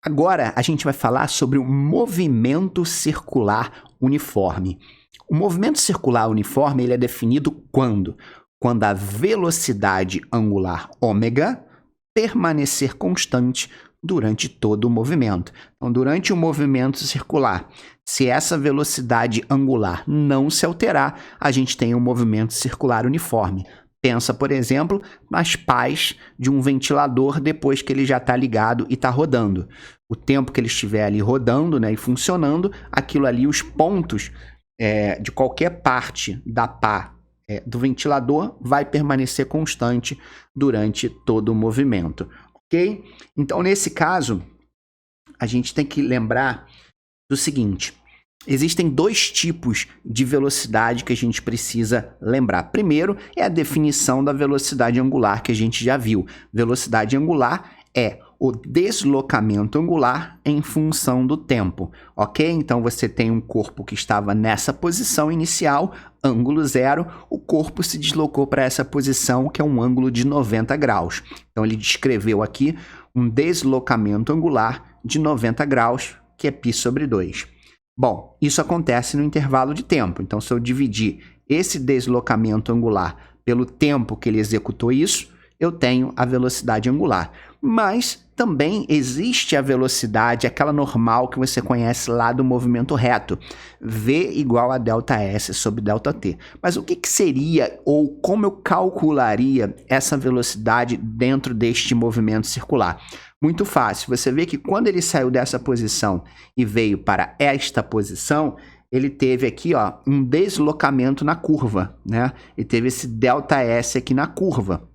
Agora a gente vai falar sobre o movimento circular uniforme. O movimento circular uniforme ele é definido quando? Quando a velocidade angular ômega permanecer constante durante todo o movimento. Então, durante o movimento circular, se essa velocidade angular não se alterar, a gente tem um movimento circular uniforme. Pensa, por exemplo, nas pás de um ventilador depois que ele já está ligado e está rodando. O tempo que ele estiver ali rodando, né, e funcionando, aquilo ali, os pontos de qualquer parte da pá do ventilador vai permanecer constante durante todo o movimento. Ok? Então, nesse caso, a gente tem que lembrar do seguinte. Existem dois tipos de velocidade que a gente precisa lembrar. Primeiro é a definição da velocidade angular que a gente já viu. Velocidade angular é o deslocamento angular em função do tempo, ok? Então você tem um corpo que estava nessa posição inicial, ângulo zero, o corpo se deslocou para essa posição que é um ângulo de 90 graus. Então ele descreveu aqui um deslocamento angular de 90 graus, que é π sobre 2. Bom, isso acontece no intervalo de tempo. Então, se eu dividir esse deslocamento angular pelo tempo que ele executou isso, eu tenho a velocidade angular. Mas também existe a velocidade, aquela normal que você conhece lá do movimento reto. V igual a ΔS sobre ΔT. Mas o que seria ou como eu calcularia essa velocidade dentro deste movimento circular? Muito fácil. Você vê que quando ele saiu dessa posição e veio para esta posição, ele teve aqui um deslocamento na curva, né? Ele teve esse ΔS aqui na curva.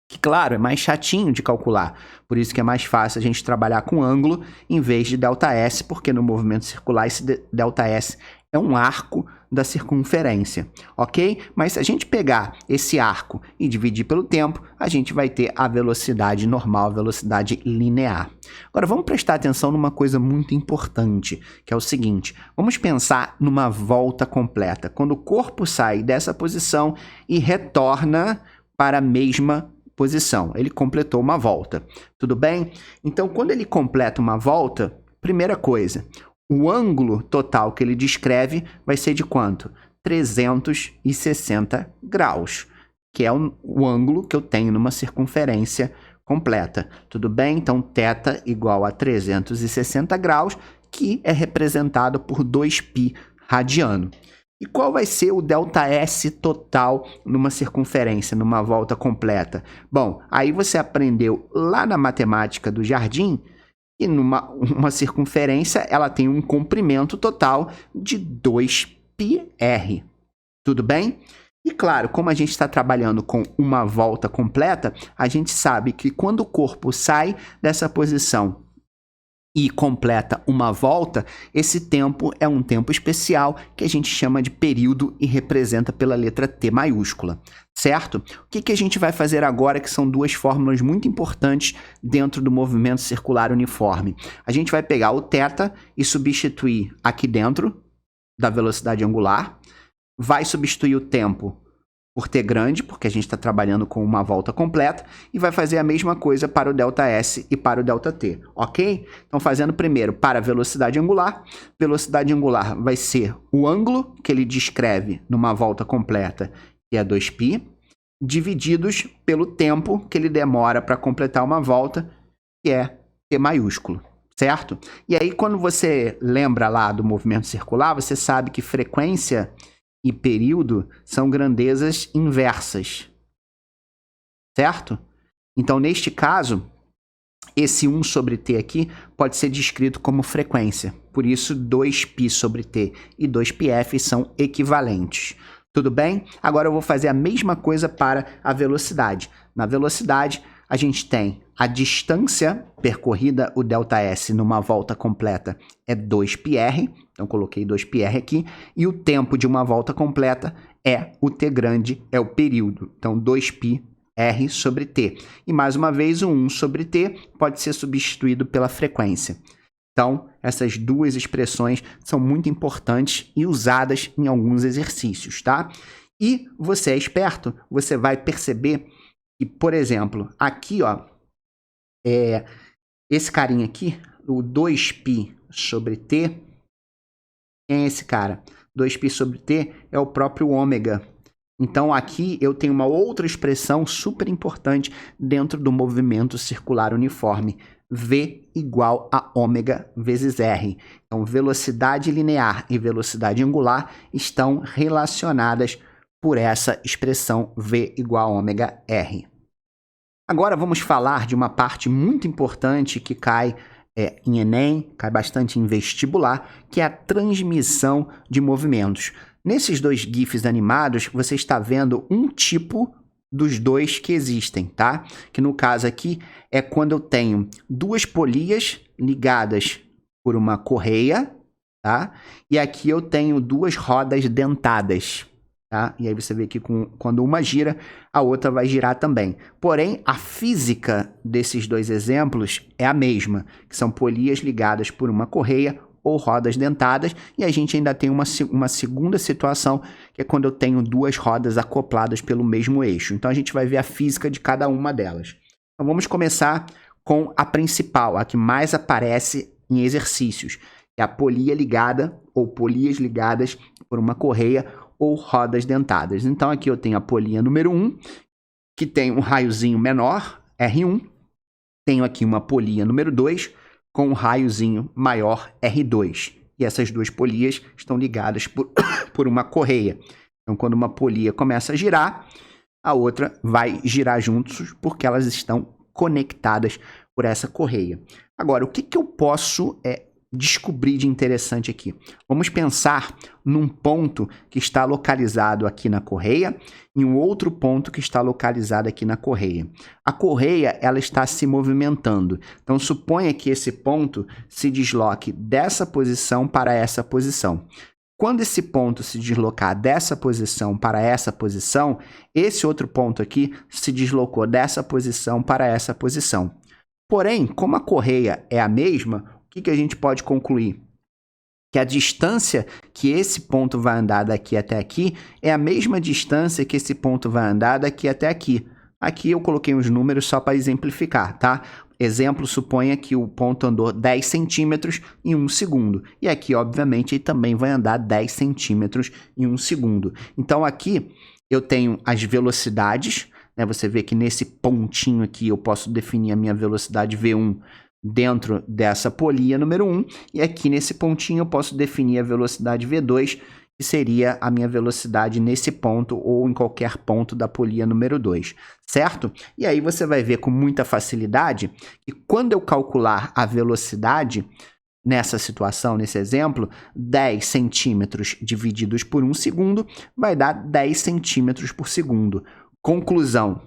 Que, claro, é mais chatinho de calcular. Por isso que é mais fácil a gente trabalhar com ângulo em vez de ΔS, porque no movimento circular esse ΔS é um arco da circunferência, ok? Mas se a gente pegar esse arco e dividir pelo tempo, a gente vai ter a velocidade normal, a velocidade linear. Agora, vamos prestar atenção numa coisa muito importante, que é o seguinte. Vamos pensar numa volta completa. Quando o corpo sai dessa posição e retorna para a mesma posição. Ele completou uma volta. Tudo bem? Então, quando ele completa uma volta, primeira coisa, o ângulo total que ele descreve vai ser de quanto? 360 graus, que é o ângulo que eu tenho numa circunferência completa. Tudo bem? Então, θ igual a 360 graus, que é representado por 2π radiano. E qual vai ser o ΔS total numa circunferência, numa volta completa? Bom, aí você aprendeu lá na matemática do jardim que uma circunferência ela tem um comprimento total de 2πr. Tudo bem? E claro, como a gente está trabalhando com uma volta completa, a gente sabe que quando o corpo sai dessa posição e completa uma volta, esse tempo é um tempo especial que a gente chama de período e representa pela letra T maiúscula, certo? O que a gente vai fazer agora, que são duas fórmulas muito importantes dentro do movimento circular uniforme? A gente vai pegar o θ e substituir aqui dentro da velocidade angular, vai substituir o tempo por T grande, porque a gente está trabalhando com uma volta completa, e vai fazer a mesma coisa para o ΔS e para o ΔT, ok? Então, fazendo primeiro para a velocidade angular vai ser o ângulo que ele descreve numa volta completa, que é 2π, divididos pelo tempo que ele demora para completar uma volta, que é T maiúsculo, certo? E aí, quando você lembra lá do movimento circular, você sabe que frequência e período são grandezas inversas, certo? Então, neste caso, esse 1 sobre t aqui pode ser descrito como frequência. Por isso, 2π sobre t e 2πf são equivalentes. Tudo bem? Agora eu vou fazer a mesma coisa para a velocidade. Na velocidade, a gente tem a distância percorrida, o ΔS, numa volta completa é 2πr, então coloquei 2πr aqui, e o tempo de uma volta completa é o t grande, é o período, então 2πr sobre t. E mais uma vez, o 1 sobre t pode ser substituído pela frequência. Então, essas duas expressões são muito importantes e usadas em alguns exercícios, tá? E você é esperto, você vai perceber que, por exemplo, aqui, Esse carinha aqui, o 2π sobre t, quem é esse cara? 2π sobre t é o próprio ômega. Então, aqui eu tenho uma outra expressão super importante dentro do movimento circular uniforme. V igual a ômega vezes R. Então, velocidade linear e velocidade angular estão relacionadas por essa expressão V igual a ômega R. Agora, vamos falar de uma parte muito importante que cai em Enem, cai bastante em vestibular, que é a transmissão de movimentos. Nesses dois GIFs animados, você está vendo um tipo dos dois que existem, tá? Que no caso aqui é quando eu tenho duas polias ligadas por uma correia, tá? E aqui eu tenho duas rodas dentadas, tá? E aí você vê que quando uma gira, a outra vai girar também. Porém, a física desses dois exemplos é a mesma, que são polias ligadas por uma correia ou rodas dentadas, e a gente ainda tem uma segunda situação, que é quando eu tenho duas rodas acopladas pelo mesmo eixo. Então, a gente vai ver a física de cada uma delas. Então, vamos começar com a principal, a que mais aparece em exercícios, que é a polia ligada ou polias ligadas por uma correia ou rodas dentadas. Então, aqui eu tenho a polia número 1, que tem um raiozinho menor, R1. Tenho aqui uma polia número 2, com um raiozinho maior, R2. E essas duas polias estão ligadas por uma correia. Então, quando uma polia começa a girar, a outra vai girar juntos, porque elas estão conectadas por essa correia. Agora, o que eu posso descobrir de interessante aqui? Vamos pensar num ponto que está localizado aqui na correia e um outro ponto que está localizado aqui na correia. A correia, ela está se movimentando. Então, suponha que esse ponto se desloque dessa posição para essa posição. Quando esse ponto se deslocar dessa posição para essa posição, esse outro ponto aqui se deslocou dessa posição para essa posição. Porém, como a correia é a mesma, o que a gente pode concluir? Que a distância que esse ponto vai andar daqui até aqui é a mesma distância que esse ponto vai andar daqui até aqui. Aqui eu coloquei uns números só para exemplificar, tá? Exemplo, suponha que o ponto andou 10 centímetros em 1 segundo. E aqui, obviamente, ele também vai andar 10 centímetros em 1 segundo. Então, aqui eu tenho as velocidades, né? Você vê que nesse pontinho aqui eu posso definir a minha velocidade V1 dentro dessa polia número 1, e aqui nesse pontinho eu posso definir a velocidade V2, que seria a minha velocidade nesse ponto ou em qualquer ponto da polia número 2, certo? E aí você vai ver com muita facilidade que quando eu calcular a velocidade nessa situação, nesse exemplo, 10 centímetros divididos por 1 segundo vai dar 10 centímetros por segundo. Conclusão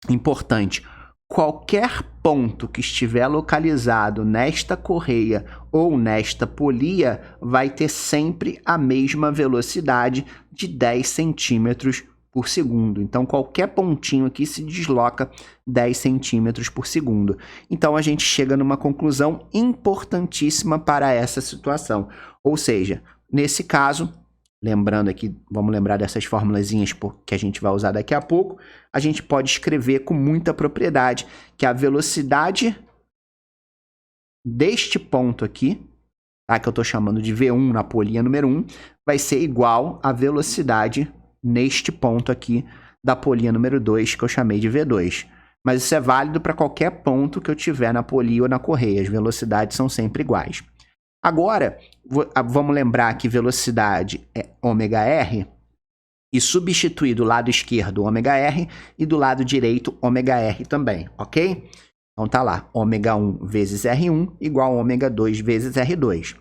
importante: qualquer ponto que estiver localizado nesta correia ou nesta polia vai ter sempre a mesma velocidade de 10 centímetros por segundo. Então, qualquer pontinho aqui se desloca 10 centímetros por segundo. Então, a gente chega numa conclusão importantíssima para essa situação. Ou seja, nesse caso, lembrando aqui, vamos lembrar dessas formulazinhas que a gente vai usar daqui a pouco, a gente pode escrever com muita propriedade que a velocidade deste ponto aqui, tá, que eu estou chamando de V1 na polia número 1, vai ser igual à velocidade neste ponto aqui da polia número 2, que eu chamei de V2. Mas isso é válido para qualquer ponto que eu tiver na polia ou na correia, as velocidades são sempre iguais. Agora, vamos lembrar que velocidade é ômega-r e substituir do lado esquerdo ômega-r e do lado direito ômega-r também, ok? Então tá lá, ômega-1 vezes R1 igual a ômega-2 vezes R2.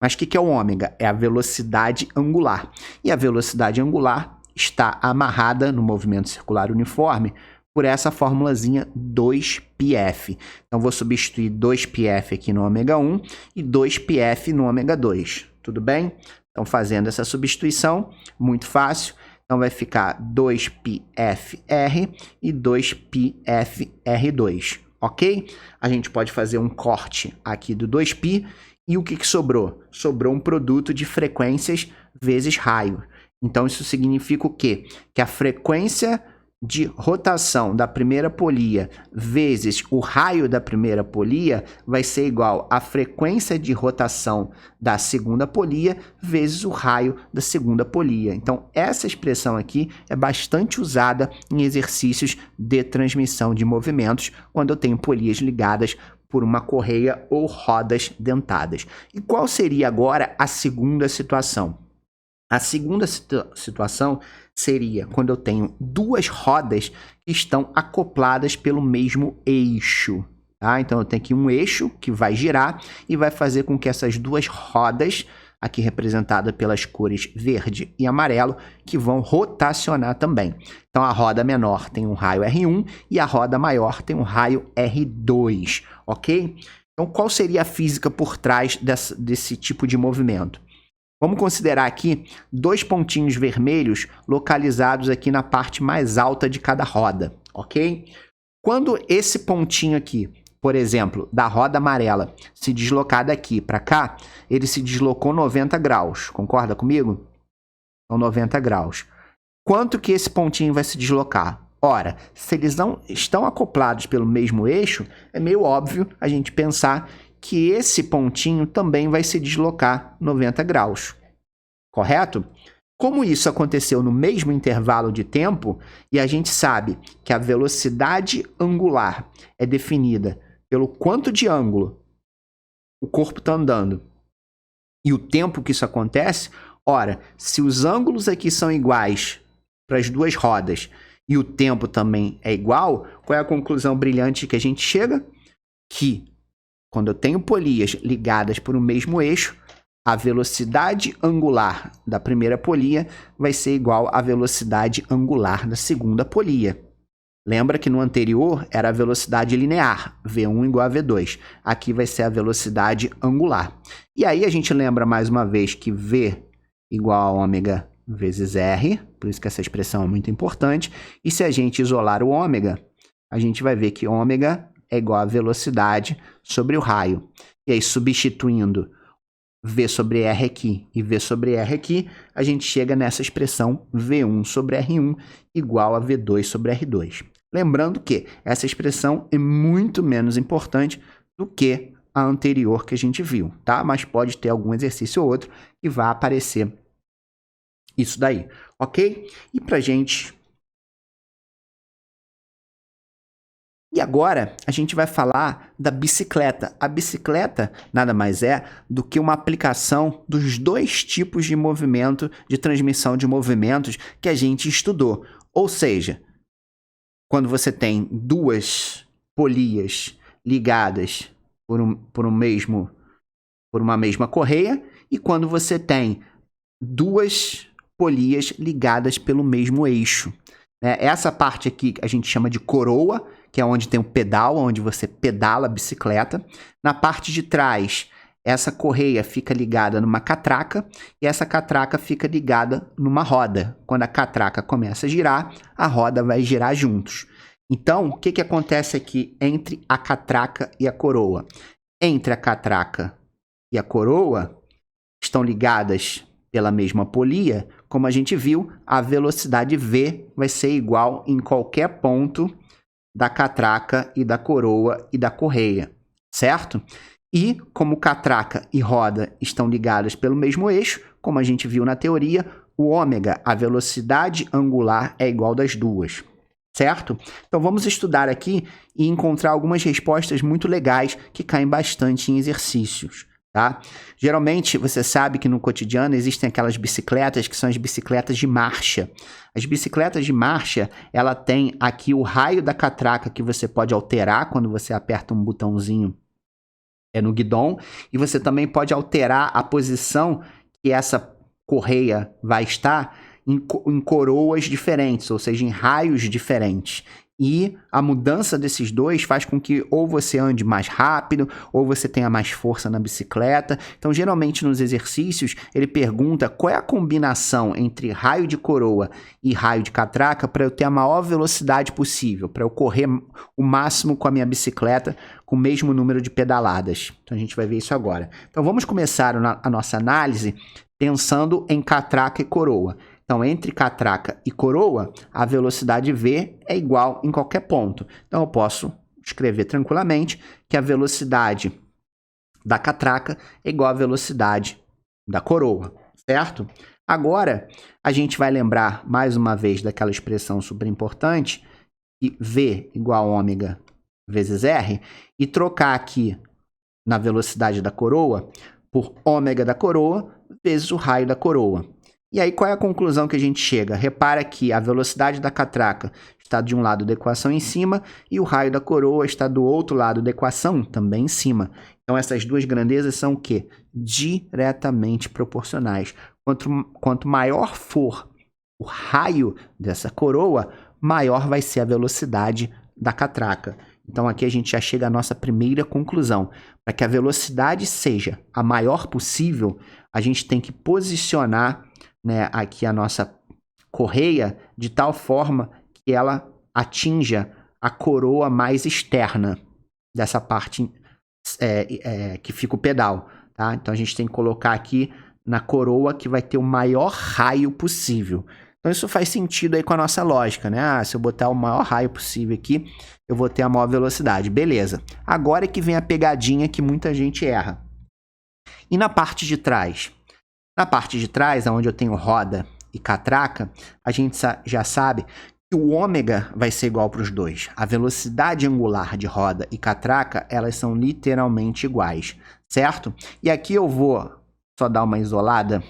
Mas o que é o ômega? É a velocidade angular. E a velocidade angular está amarrada no movimento circular uniforme por essa formulazinha 2πf. Então, vou substituir 2πf aqui no ômega-1 e 2πf no ômega-2. Tudo bem? Então, fazendo essa substituição, muito fácil. Então, vai ficar 2πfr e 2πfr2, ok? A gente pode fazer um corte aqui do 2π e o que sobrou? Sobrou um produto de frequências vezes raio. Então, isso significa o quê? Que a frequência de rotação da primeira polia vezes o raio da primeira polia vai ser igual à frequência de rotação da segunda polia vezes o raio da segunda polia. Então, essa expressão aqui é bastante usada em exercícios de transmissão de movimentos, quando eu tenho polias ligadas por uma correia ou rodas dentadas. E qual seria agora a segunda situação? A segunda situação seria quando eu tenho duas rodas que estão acopladas pelo mesmo eixo. Tá? Então, eu tenho aqui um eixo que vai girar e vai fazer com que essas duas rodas, aqui representada pelas cores verde e amarelo, que vão rotacionar também. Então, a roda menor tem um raio R1 e a roda maior tem um raio R2, ok? Então, qual seria a física por trás desse tipo de movimento? Vamos considerar aqui dois pontinhos vermelhos localizados aqui na parte mais alta de cada roda, ok? Quando esse pontinho aqui, por exemplo, da roda amarela, se deslocar daqui para cá, ele se deslocou 90 graus, concorda comigo? Então, 90 graus. Quanto que esse pontinho vai se deslocar? Ora, se eles não estão acoplados pelo mesmo eixo, é meio óbvio a gente pensar que esse pontinho também vai se deslocar 90 graus, correto? Como isso aconteceu no mesmo intervalo de tempo, e a gente sabe que a velocidade angular é definida pelo quanto de ângulo o corpo está andando e o tempo que isso acontece, ora, se os ângulos aqui são iguais para as duas rodas e o tempo também é igual, qual é a conclusão brilhante que a gente chega? Que quando eu tenho polias ligadas por um mesmo eixo, a velocidade angular da primeira polia vai ser igual à velocidade angular da segunda polia. Lembra que no anterior era a velocidade linear, V1 igual a V2. Aqui vai ser a velocidade angular. E aí a gente lembra mais uma vez que V igual a ômega vezes R, por isso que essa expressão é muito importante. E se a gente isolar o ômega, a gente vai ver que ômega é igual a velocidade sobre o raio. E aí, substituindo V sobre R aqui e V sobre R aqui, a gente chega nessa expressão V1 sobre R1 igual a V2 sobre R2. Lembrando que essa expressão é muito menos importante do que a anterior que a gente viu, tá? Mas pode ter algum exercício ou outro que vai aparecer isso daí, ok? E pra gente... E agora a gente vai falar da bicicleta. A bicicleta nada mais é do que uma aplicação dos dois tipos de movimento, de transmissão de movimentos que a gente estudou. Ou seja, quando você tem duas polias ligadas por uma mesma correia e quando você tem duas polias ligadas pelo mesmo eixo. Essa parte aqui a gente chama de coroa, que é onde tem o pedal, onde você pedala a bicicleta. Na parte de trás, essa correia fica ligada numa catraca e essa catraca fica ligada numa roda. Quando a catraca começa a girar, a roda vai girar juntos. Então, o que acontece aqui entre a catraca e a coroa? Entre a catraca e a coroa estão ligadas pela mesma polia. Como a gente viu, a velocidade V vai ser igual em qualquer ponto da catraca e da coroa e da correia, certo? E como catraca e roda estão ligadas pelo mesmo eixo, como a gente viu na teoria, o ômega, a velocidade angular, é igual das duas, certo? Então vamos estudar aqui e encontrar algumas respostas muito legais que caem bastante em exercícios. Tá? Geralmente, você sabe que no cotidiano existem aquelas bicicletas que são as bicicletas de marcha. As bicicletas de marcha, ela tem aqui o raio da catraca que você pode alterar quando você aperta um botãozinho no guidão. E você também pode alterar a posição que essa correia vai estar em coroas diferentes, ou seja, em raios diferentes. E a mudança desses dois faz com que ou você ande mais rápido, ou você tenha mais força na bicicleta. Então, geralmente, nos exercícios, ele pergunta qual é a combinação entre raio de coroa e raio de catraca para eu ter a maior velocidade possível, para eu correr o máximo com a minha bicicleta com o mesmo número de pedaladas. Então, a gente vai ver isso agora. Então, vamos começar a nossa análise pensando em catraca e coroa. Então, entre catraca e coroa, a velocidade V é igual em qualquer ponto. Então, eu posso escrever tranquilamente que a velocidade da catraca é igual à velocidade da coroa, certo? Agora, a gente vai lembrar mais uma vez daquela expressão super importante, que V igual a ômega vezes R, e trocar aqui na velocidade da coroa por ômega da coroa vezes o raio da coroa. E aí, qual é a conclusão que a gente chega? Repara que a velocidade da catraca está de um lado da equação em cima e o raio da coroa está do outro lado da equação também em cima. Então, essas duas grandezas são o quê? Diretamente proporcionais. Quanto maior for o raio dessa coroa, maior vai ser a velocidade da catraca. Então, aqui a gente já chega à nossa primeira conclusão. Para que a velocidade seja a maior possível, a gente tem que posicionar, né, aqui a nossa correia de tal forma que ela atinja a coroa mais externa dessa parte que fica o pedal. Tá? Então, a gente tem que colocar aqui na coroa que vai ter o maior raio possível. Então, isso faz sentido aí com a nossa lógica, né? Se eu botar o maior raio possível aqui, eu vou ter a maior velocidade. Beleza. Agora é que vem a pegadinha que muita gente erra. E na parte de trás? Na parte de trás, onde eu tenho roda e catraca, a gente já sabe que o ômega vai ser igual para os dois. A velocidade angular de roda e catraca, elas são literalmente iguais, certo? E aqui eu vou só dar uma isolada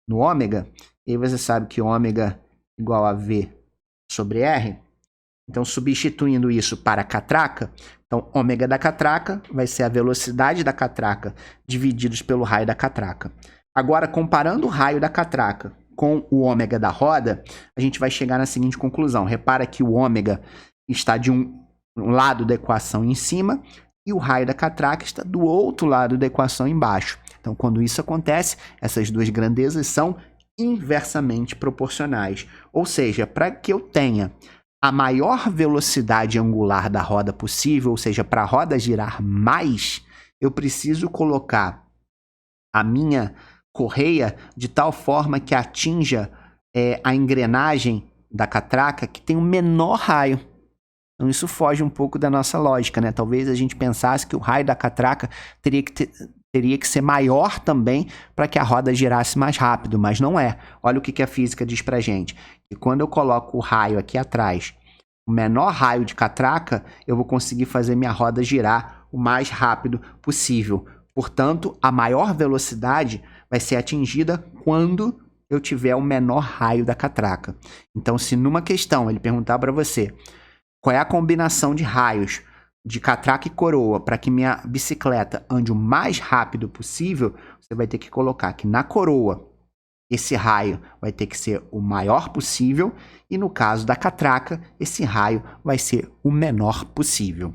no ômega, e aí você sabe que ômega igual a V sobre R. Então, substituindo isso para catraca, então ômega da catraca vai ser a velocidade da catraca divididos pelo raio da catraca. Agora, comparando o raio da catraca com o ômega da roda, a gente vai chegar na seguinte conclusão. Repara que o ômega está de um lado da equação em cima e o raio da catraca está do outro lado da equação embaixo. Então, quando isso acontece, essas duas grandezas são inversamente proporcionais. Ou seja, para que eu tenha a maior velocidade angular da roda possível, ou seja, para a roda girar mais, eu preciso colocar a minha correia de tal forma que atinja a engrenagem da catraca que tem o menor raio. Então, isso foge um pouco da nossa lógica, né? Talvez a gente pensasse que o raio da catraca teria que ser maior também para que a roda girasse mais rápido, mas não é. Olha o que a física diz para a gente. E quando eu coloco o raio aqui atrás, o menor raio de catraca, eu vou conseguir fazer minha roda girar o mais rápido possível. Portanto, a maior velocidade vai ser atingida quando eu tiver o menor raio da catraca. Então, se numa questão ele perguntar para você qual é a combinação de raios de catraca e coroa para que minha bicicleta ande o mais rápido possível, você vai ter que colocar que na coroa esse raio vai ter que ser o maior possível e no caso da catraca, esse raio vai ser o menor possível.